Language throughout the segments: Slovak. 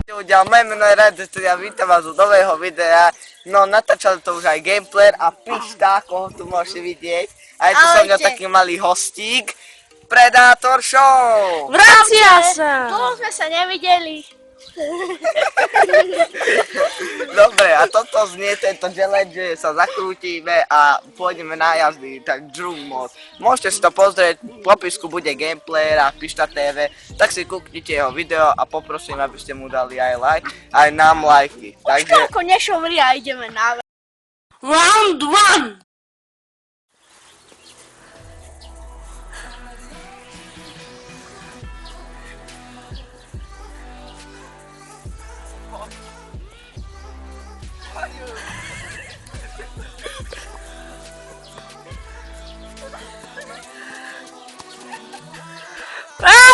Ľudia, moje meno je Radec, ja vítam vás u nového videa. No, natáčali to už aj gameplay a Pišta, koho tu môžete vidieť. A je tu so mňa taký malý hostík, Predátor Show! Vracia sa! Dlho sme sa nevideli. Dobre, a toto znie tento challenge, že sa zakrútime a pôjdeme na jazdy, tak Drug Mod. Môžete si to pozrieť, v popisku bude gameplay a Pišta TV, tak si kúknite jeho video a poprosím, aby ste mu dali aj like, aj nám lajky. Takže... Už ako nešomri a ideme na... Round 1!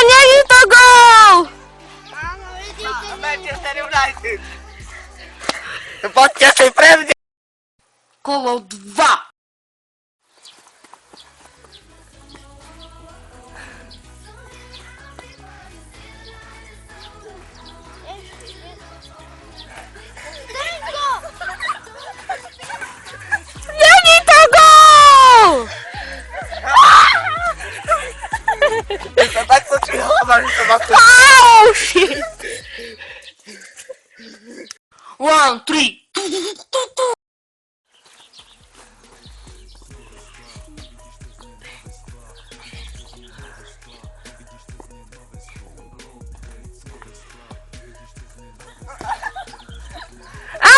Nie to gól! Áno, vidíte. Manchester United! Poďte si pre mňa! Kolo 2! Není to gól! To takto či hlava, že to má tu... Oh shit! Round 3! A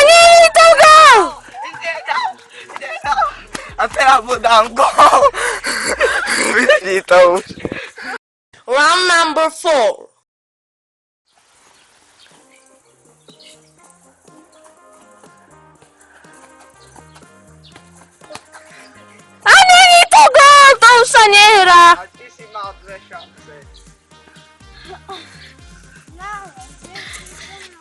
není to gól! A teraz mu dám gól. Vidí to už. Round number 4! A není to gól! To už sa nehrá! A ty si mal dve šance.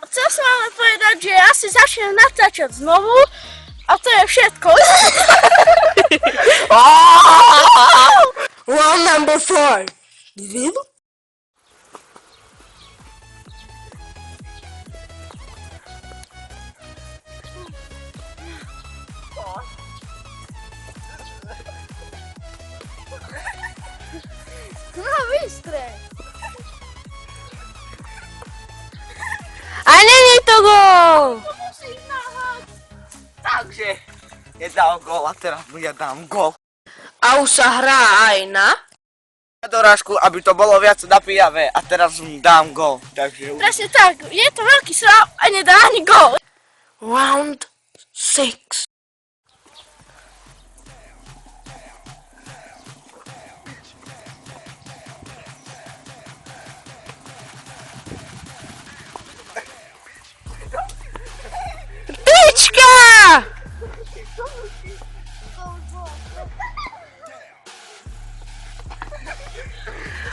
Chcel som ale povedať, že ja si začnem natáčať znovu a to je všetko. Round number 5! No vystreľ. A není to gól! To musíš nahať. Takže je dal gól a teraz mu ja dám gól. A už sa hrá aj na... Dorážku, aby to bolo viac napíjavé a teraz mu dám gól. Takže už... Presne tak, je to veľký srab a nedá ani gól. Round 6! Pička!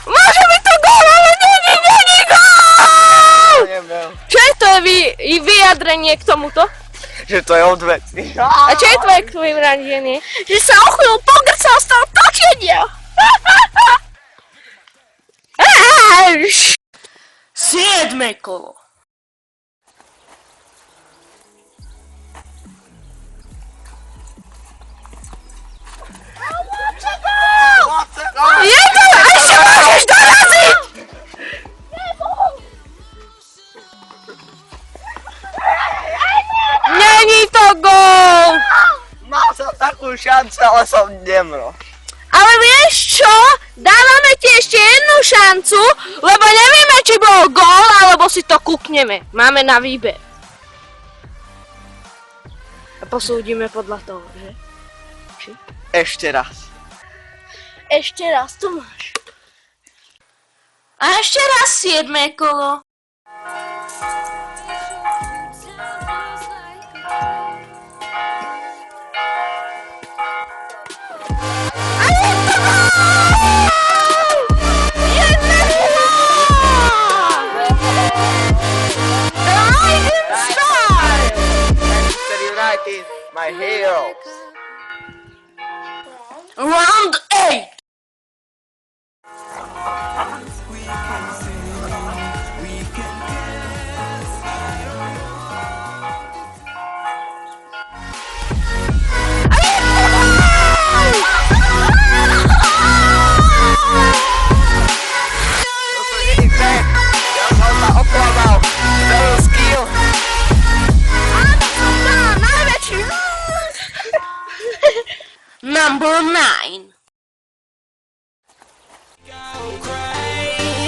Môže byť to gól, ale není gól! Neviem, Čo je to vyjadrenie k tomuto? že to je odvecný. A čo je tvoje vyjadrenie? Že sa o chvíľu pogrcal z toho točenia. 7. kolo! Je to, a ešte môžeš doraziť! Není to gól! Mal som takú šancu, ale som nemro. Ale vieš čo? Dávame ti ešte jednu šancu, lebo nevieme, či bol gól, alebo si to kúkneme. Máme na výber. A posúdime podľa toho, že? Či? Ešte raz. Ešte raz, tu máš. A ešte raz 7. kolo! My heroes. Round 8!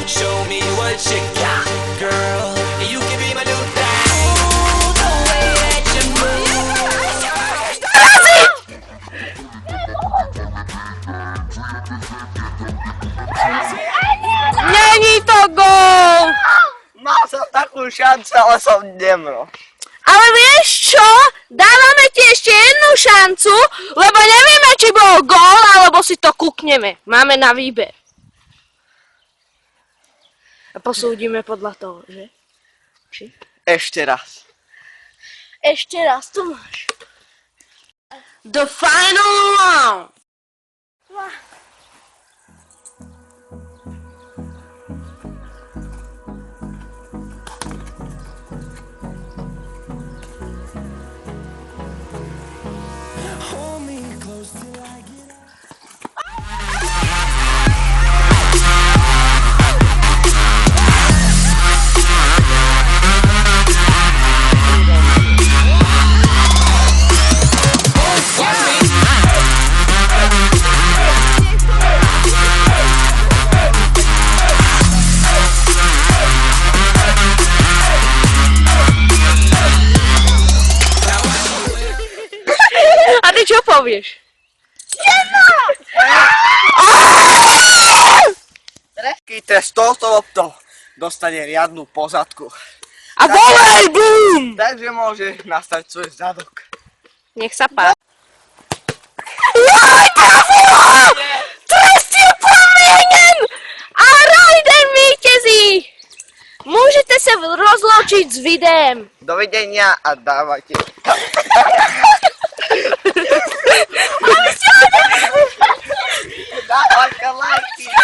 Show me what you got, girl. You can be my new thing. Ooh, the way that you move. Není to gól! Mal som takú šancu, ale som nemrel. Ale vieš čo? Dávame ti ešte jednu šancu, lebo nevieme, či bol gól, alebo si to kúkneme. Máme na výber. A posúdime podľa toho, že? Či? Ešte raz. Ešte raz tu máš. The final round. Hold me close till I get A ty čo povieš? Trest touto loptou dostane riadnu pozadku. A volej, bum! Takže môže nastať svoj zadok. Nech sa páči. Jaj, trafila! Trest je promienený! A Raiden víťazí! Môžete sa rozlúčiť s videem. Dovidenia a dávajte. Dávajte lajky.